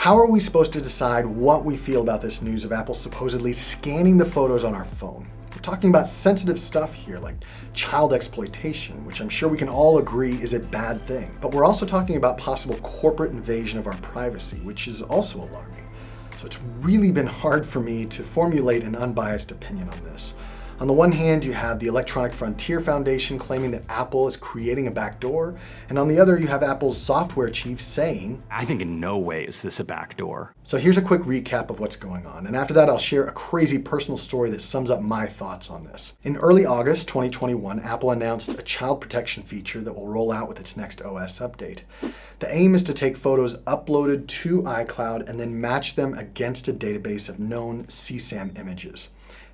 How are we supposed to decide what we feel about this news of Apple supposedly scanning the photos on our phone? We're talking about sensitive stuff here, like child exploitation, which I'm sure we can all agree is a bad thing. But we're also talking about possible corporate invasion of our privacy, which is also alarming. So it's really been hard for me to formulate an unbiased opinion on this. On the one hand, you have the Electronic Frontier Foundation claiming that Apple is creating a backdoor, and on the other, you have Apple's software chief saying, "I think in no way is this a backdoor." So here's a quick recap of what's going on, and after that, I'll share a crazy personal story that sums up my thoughts on this. In early August 2021, Apple announced a child protection feature that will roll out with its next OS update. The aim is to take photos uploaded to iCloud and then match them against a database of known CSAM images.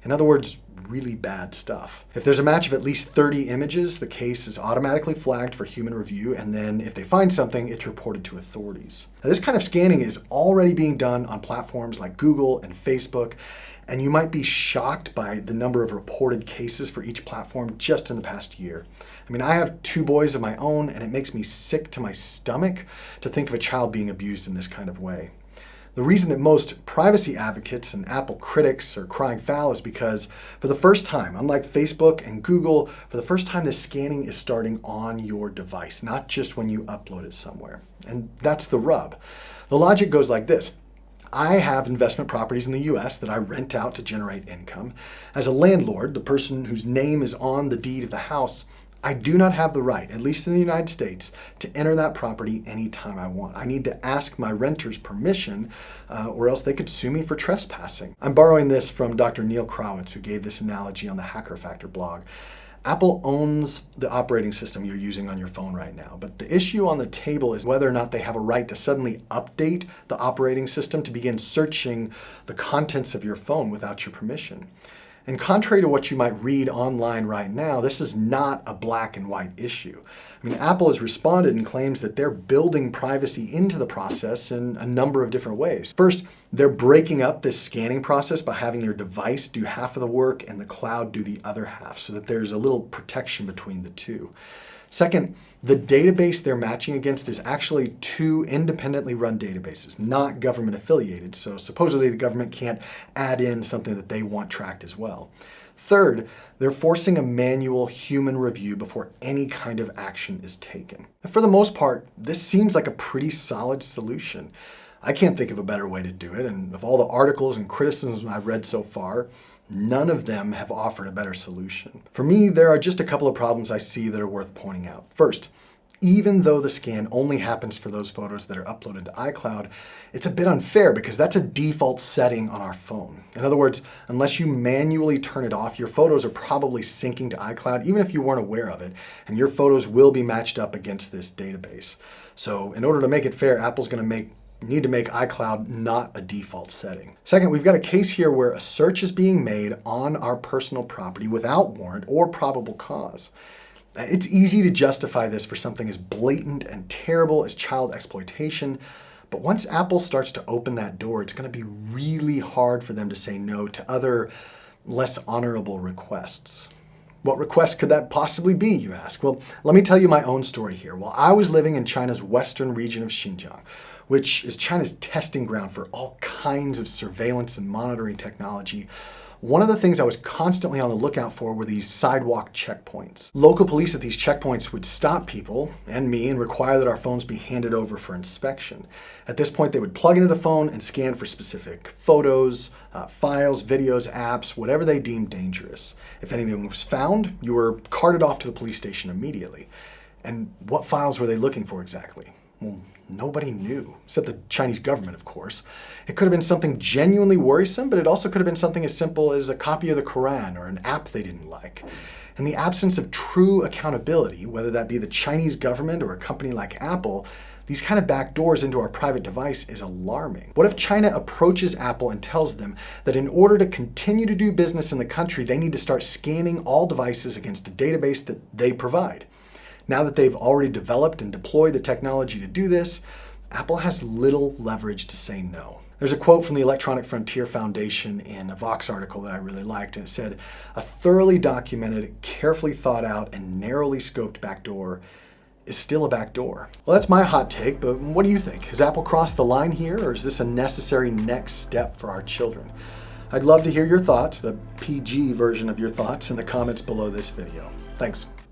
In other words, really bad stuff. If there's a match of at least 30 images, the case is automatically flagged for human review, and then if they find something, it's reported to authorities. Now, this kind of scanning is already being done on platforms like Google and Facebook, and you might be shocked by the number of reported cases for each platform just in the past year. I mean, I have 2 boys of my own, and it makes me sick to my stomach to think of a child being abused in this kind of way. The reason that most privacy advocates and Apple critics are crying foul is because for the first time, unlike Facebook and Google, for the first time, the scanning is starting on your device, not just when you upload it somewhere. And that's the rub. The logic goes like this. I have investment properties in the US that I rent out to generate income. As a landlord, the person whose name is on the deed of the house, I do not have the right, at least in the United States, to enter that property anytime I want. I need to ask my renters permission, or else they could sue me for trespassing. I'm borrowing this from Dr. Neil Krawitz, who gave this analogy on the Hacker Factor blog. Apple owns the operating system you're using on your phone right now, but the issue on the table is whether or not they have a right to suddenly update the operating system to begin searching the contents of your phone without your permission. And contrary to what you might read online right now, this is not a black and white issue. I mean, Apple has responded and claims that they're building privacy into the process in a number of different ways. First, they're breaking up this scanning process by having your device do half of the work and the cloud do the other half, so that there's a little protection between the two. Second, the database they're matching against is actually 2 independently run databases, not government affiliated, so supposedly the government can't add in something that they want tracked as well. Third, they're forcing a manual human review before any kind of action is taken. And for the most part, this seems like a pretty solid solution. I can't think of a better way to do it, and of all the articles and criticisms I've read so far, none of them have offered a better solution. For me, there are just a couple of problems I see that are worth pointing out. First, even though the scan only happens for those photos that are uploaded to iCloud, it's a bit unfair because that's a default setting on our phone. In other words, unless you manually turn it off, your photos are probably syncing to iCloud, even if you weren't aware of it, and your photos will be matched up against this database. So in order to make it fair, Apple's going to need to make iCloud not a default setting. Second, we've got a case here where a search is being made on our personal property without warrant or probable cause. It's easy to justify this for something as blatant and terrible as child exploitation, but once Apple starts to open that door, it's going to be really hard for them to say no to other, less honorable requests. What request could that possibly be, you ask? Well, let me tell you my own story here. While I was living in China's western region of Xinjiang, which is China's testing ground for all kinds of surveillance and monitoring technology, one of the things I was constantly on the lookout for were these sidewalk checkpoints. Local police at these checkpoints would stop people and me and require that our phones be handed over for inspection. At this point, they would plug into the phone and scan for specific photos, files, videos, apps, whatever they deemed dangerous. If anything was found, you were carted off to the police station immediately. And what files were they looking for exactly? Well, nobody knew, except the Chinese government, of course. It could have been something genuinely worrisome, but it also could have been something as simple as a copy of the Quran or an app they didn't like. In the absence of true accountability, whether that be the Chinese government or a company like Apple, these kind of backdoors into our private device is alarming. What if China approaches Apple and tells them that in order to continue to do business in the country, they need to start scanning all devices against a database that they provide? Now that they've already developed and deployed the technology to do this, Apple has little leverage to say no. There's a quote from the Electronic Frontier Foundation in a Vox article that I really liked, and it said, "A thoroughly documented, carefully thought out, and narrowly scoped backdoor is still a backdoor. Well, that's my hot take, but what do you think? Has Apple crossed the line here, or is this a necessary next step for our children? I'd love to hear your thoughts, the PG version of your thoughts, in the comments below this video. Thanks.